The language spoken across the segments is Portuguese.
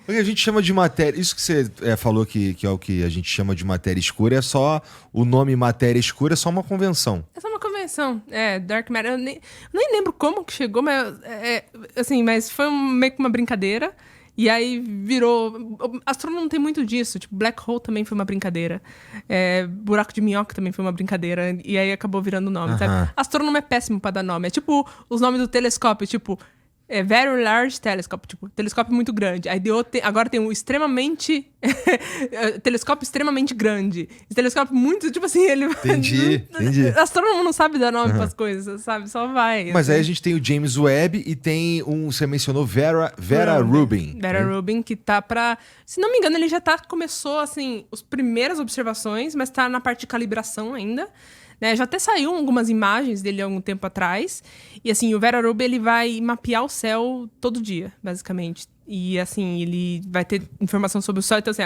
O que a gente chama de matéria... Isso que você falou que é o que a gente chama de matéria escura, é só... O nome matéria escura é só uma convenção. É só uma convenção. Dark Matter. Eu nem lembro como que chegou, mas... assim, mas foi meio que uma brincadeira. E aí virou... Astrônomo tem muito disso. Tipo, Black Hole também foi uma brincadeira. Buraco de minhoca também foi uma brincadeira. E aí acabou virando nome, sabe? Astrônomo é péssimo pra dar nome. É tipo os nomes do telescópio, tipo... Very Large Telescope, tipo, telescópio muito grande. Aí agora tem um extremamente... telescópio extremamente grande. Esse telescópio muito, tipo assim, ele... Entendi. Astrônomo não sabe dar nome pras coisas, sabe? Só vai. Mas assim. aí a gente tem o James Webb e tem você mencionou Vera Rubin. Vera Rubin, que tá pra... Se não me engano, ele já começou, assim, as primeiras observações, mas tá na parte de calibração ainda. Né? Já até saiu algumas imagens dele há algum tempo atrás. E, assim, o Vera Rubin, ele vai mapear o céu todo dia, basicamente. E, assim, ele vai ter informação sobre o céu. Então, assim,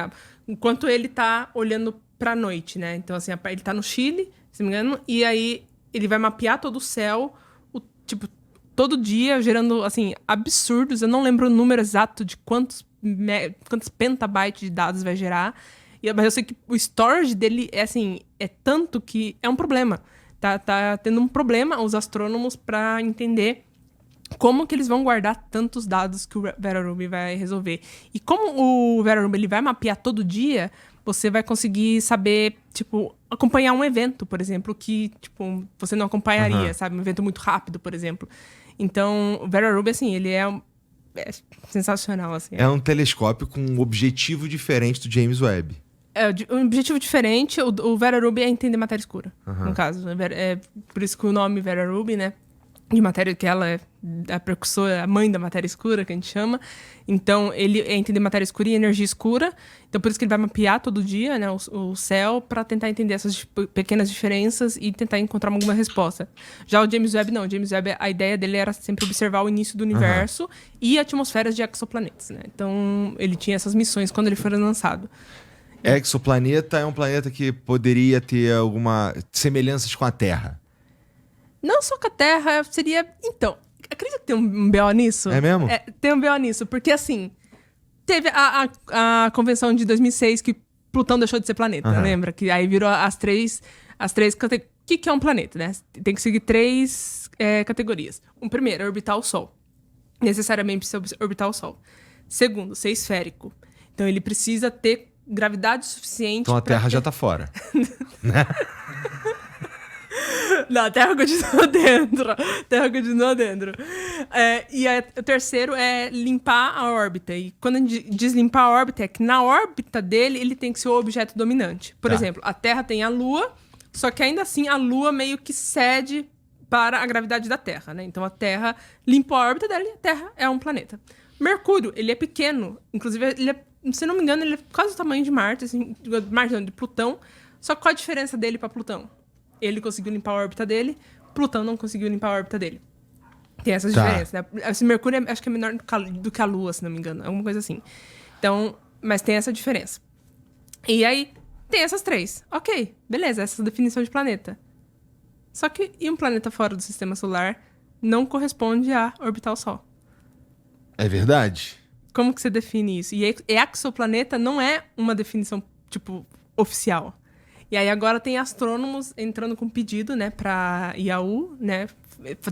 enquanto ele tá olhando pra noite, né? Então, assim, ele tá no Chile, se não me engano. E aí, ele vai mapear todo o céu, tipo, todo dia, gerando, assim, absurdos. Eu não lembro o número exato de quantos petabytes de dados vai gerar. Mas eu sei que o storage dele é tanto que é um problema. Tá tendo um problema os astrônomos para entender como que eles vão guardar tantos dados que o Vera Rubin vai resolver. E como o Vera Rubin ele vai mapear todo dia, você vai conseguir saber, tipo, acompanhar um evento, por exemplo, que, tipo, você não acompanharia, sabe? Um evento muito rápido, por exemplo. Então, o Vera Rubin, assim, ele é sensacional, assim. É um telescópio com um objetivo diferente do James Webb. Um objetivo diferente. O Vera Rubin é entender matéria escura, no caso. Por isso que o nome Vera Rubin, né? De matéria, que ela é a precursora, a mãe da matéria escura, que a gente chama. Então, ele é entender matéria escura e energia escura. Então, por isso que ele vai mapear todo dia, né, o céu para tentar entender essas pequenas diferenças e tentar encontrar alguma resposta. Já o James Webb, não. O James Webb, a ideia dele era sempre observar o início do universo e atmosferas de exoplanetas, né? Então, ele tinha essas missões quando ele foi lançado. Exoplaneta é um planeta que poderia ter alguma semelhanças com a Terra. Não só com a Terra, seria... Então, acredita que tem um BO nisso? É mesmo? Tem um BO nisso, porque assim... Teve a convenção de 2006 que Plutão deixou de ser planeta, lembra? Que aí virou as três categorias. O que é um planeta, né? Tem que seguir 3 categorias. Primeiro, orbitar o Sol. Necessariamente precisa orbitar o Sol. Segundo, ser esférico. Então, ele precisa ter gravidade suficiente... Então, a Terra já tá fora. Né? Não, a Terra continua dentro. O terceiro é limpar a órbita. E quando a gente diz limpar a órbita, é que na órbita dele, ele tem que ser o objeto dominante. Por exemplo, a Terra tem a Lua, só que ainda assim a Lua meio que cede para a gravidade da Terra, né? Então a Terra limpou a órbita dela e a Terra é um planeta. Mercúrio, ele é pequeno. Inclusive, se não me engano, ele é quase o tamanho de Marte, assim, de Plutão. Só que qual a diferença dele para Plutão? Ele conseguiu limpar a órbita dele, Plutão não conseguiu limpar a órbita dele. Tem essas diferenças, né? Esse Mercúrio acho que é menor do que a Lua, se não me engano. Alguma coisa assim. Então, mas tem essa diferença. E aí, tem essas 3. Ok, beleza, essa definição de planeta. Só que e um planeta fora do sistema solar não corresponde a orbitar o Sol. É verdade. Como que você define isso? E exoplaneta não é uma definição, tipo, oficial. E aí agora tem astrônomos entrando com pedido, né, pra IAU, né,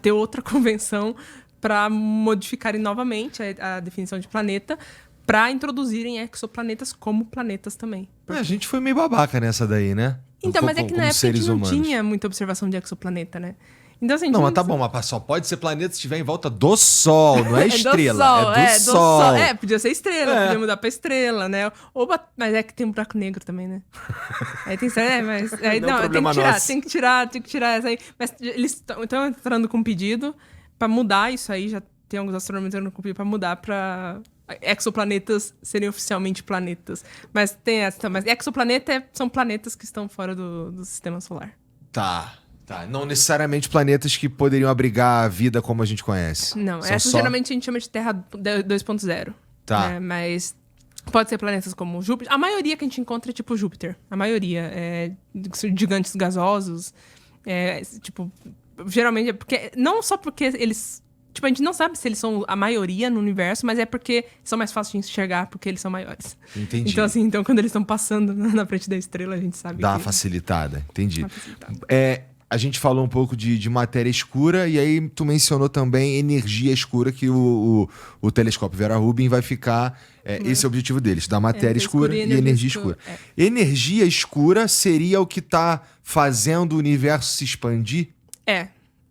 ter outra convenção para modificarem novamente a definição de planeta, para introduzirem exoplanetas como planetas também. A gente foi meio babaca nessa daí, né? Então, mas é que na época a gente não tinha muita observação de exoplaneta, né? Então, assim, não, mas tá bom, mas só pode ser planeta se estiver em volta do Sol, não é estrela. Do Sol. Podia ser estrela, podia mudar pra estrela, né? Mas é que tem um buraco negro também, né? Aí tem mas aí, não, tem que tirar essa aí. Mas eles estão entrando com um pedido pra mudar isso aí, já tem alguns astrônomos entrando com um pedido pra mudar pra exoplanetas serem oficialmente planetas. Mas tem essa, mas exoplaneta são planetas que estão fora do sistema solar. Tá, não necessariamente planetas que poderiam abrigar a vida como a gente conhece. Não, essas geralmente a gente chama de Terra 2.0. Tá. Né? Mas pode ser planetas como Júpiter. A maioria que a gente encontra é tipo Júpiter. A maioria é gigantes gasosos. Tipo, geralmente é porque... Não só porque eles Tipo, a gente não sabe se eles são a maioria no universo, mas é porque são mais fáceis de enxergar, porque eles são maiores. Entendi. Então, assim, quando eles estão passando na frente da estrela, a gente sabe Dá que... uma facilitada, entendi. Dá uma facilitada. A gente falou um pouco de matéria escura, e aí tu mencionou também energia escura, que o telescópio Vera Rubin vai ficar... esse é o objetivo deles, da matéria escura e energia escura. Energia escura seria o que tá fazendo o universo se expandir?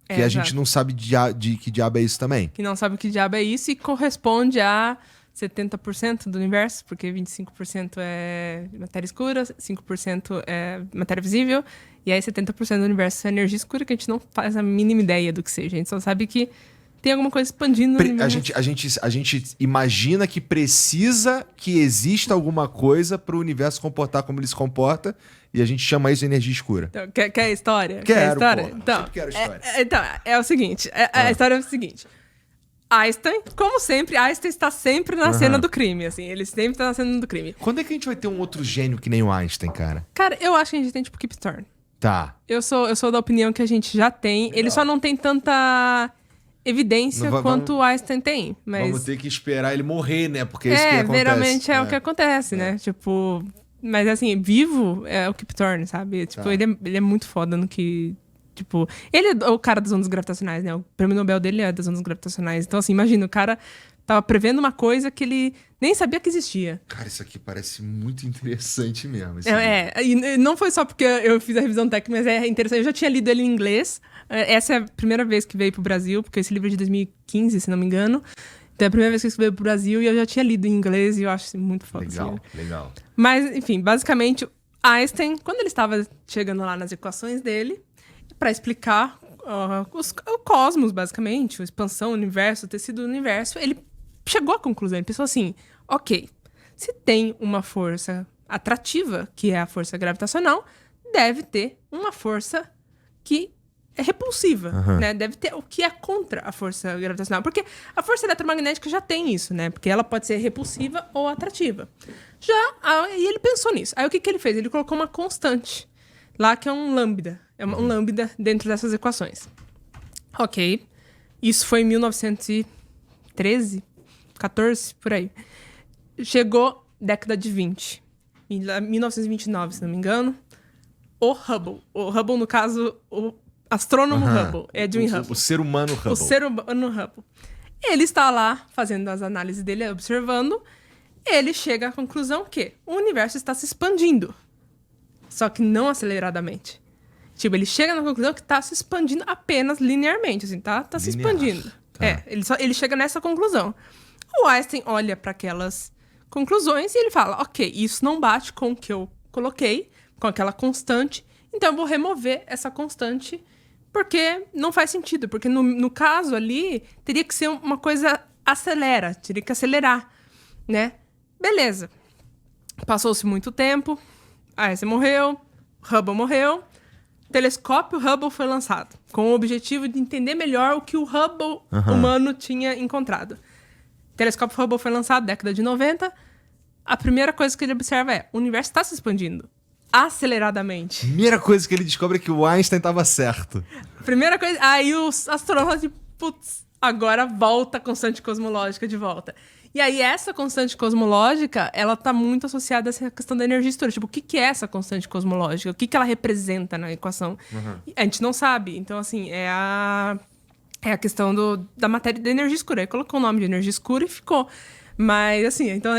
Que a gente não sabe de que diabo é isso também. Que não sabe o que diabo é isso e corresponde a 70% do universo, porque 25% é matéria escura, 5% é matéria visível, e aí 70% do universo é energia escura, que a gente não faz a mínima ideia do que seja. A gente só sabe que tem alguma coisa expandindo no universo. A gente imagina que precisa que exista alguma coisa para o universo comportar como ele se comporta, e a gente chama isso de energia escura. Então, quer a história? Quero, quer a história? porra. Então, Sempre quero a história. Então, é o seguinte, a história é o seguinte. Einstein, como sempre, Einstein está sempre na cena do crime, assim. Ele sempre está na cena do crime. Quando é que a gente vai ter um outro gênio que nem o Einstein, cara? Cara, eu acho que a gente tem, tipo, Kip Thorne. Tá. Eu sou da opinião que a gente já tem. Legal. Ele só não tem tanta evidência quanto o Einstein tem. Mas... Vamos ter que esperar ele morrer, né? Porque é isso que acontece. Veramente é o que acontece, né? Tipo... Mas, assim, vivo é o Kip Thorne, sabe? Tipo, ele é muito foda no que... Tipo, ele é o cara das ondas gravitacionais, né? O prêmio Nobel dele é das ondas gravitacionais. Então, assim, imagina, o cara tava prevendo uma coisa que ele nem sabia que existia. Cara, isso aqui parece muito interessante mesmo. E não foi só porque eu fiz a revisão técnica, mas é interessante. Eu já tinha lido ele em inglês. Essa é a primeira vez que veio pro Brasil, porque esse livro é de 2015, se não me engano. Então é a primeira vez que ele veio pro Brasil e eu já tinha lido em inglês e eu acho muito foda. Legal, assim. legal. Mas, enfim, basicamente, Einstein, quando ele estava chegando lá nas equações dele, para explicar o cosmos, basicamente, a expansão, o universo, o tecido do universo, ele chegou à conclusão, ele pensou assim, ok, se tem uma força atrativa, que é a força gravitacional, deve ter uma força que é repulsiva, né? Deve ter o que é contra a força gravitacional. Porque a força eletromagnética já tem isso, né? Porque ela pode ser repulsiva ou atrativa. E ele pensou nisso. Aí o que ele fez? Ele colocou uma constante lá, que é um lambda. É um lambda dentro dessas equações. Ok. Isso foi em 1913, 14, por aí. Chegou década de 20. Em 1929, se não me engano. O Hubble, no caso, o astrônomo Hubble, Edwin Hubble. O ser humano Hubble. O ser humano Hubble. Ele está lá fazendo as análises dele, observando. Ele chega à conclusão que o universo está se expandindo. Só que não aceleradamente. Tipo, ele chega na conclusão que está se expandindo apenas linearmente, assim, tá se expandindo. Tá. Ele chega nessa conclusão. O Einstein olha para aquelas conclusões e ele fala, ok, isso não bate com o que eu coloquei, com aquela constante, então eu vou remover essa constante, porque não faz sentido, porque no caso ali, teria que ser uma coisa teria que acelerar, né? Beleza. Passou-se muito tempo, Einstein morreu, Hubble morreu, o telescópio Hubble foi lançado, com o objetivo de entender melhor o que o Hubble humano tinha encontrado. O telescópio Hubble foi lançado na década de 90, a primeira coisa que ele observa é, o universo está se expandindo aceleradamente. Primeira coisa que ele descobre é que o Einstein estava certo. Primeira coisa, aí os astrônomos, putz, agora volta a constante cosmológica de volta. E aí essa constante cosmológica, ela tá muito associada a essa questão da energia escura. Tipo, o que é essa constante cosmológica? O que ela representa na equação? A gente não sabe. Então, assim, é a questão da matéria da energia escura. Aí colocou o nome de energia escura e ficou. Mas, assim, então,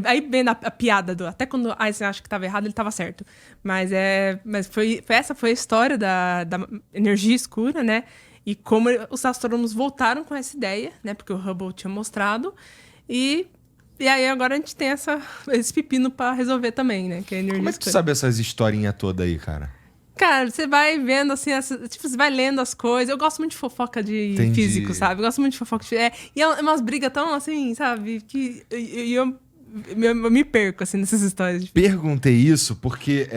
aí vem a piada do... Até quando Einstein acha que estava errado, ele estava certo. Mas essa foi a história da energia escura, né? E como os astrônomos voltaram com essa ideia, né? Porque o Hubble tinha mostrado. E aí agora a gente tem esse pepino pra resolver também, né? Que é a energia Como é que tu escura. sabe essas historinhas todas aí, cara? Cara, você vai vendo, assim, tipo, você vai lendo as coisas. Eu gosto muito de fofoca de físico, sabe? Eu gosto muito de fofoca de físico. E é umas brigas tão, assim, sabe? Que eu me perco, assim, nessas histórias. Perguntei isso porque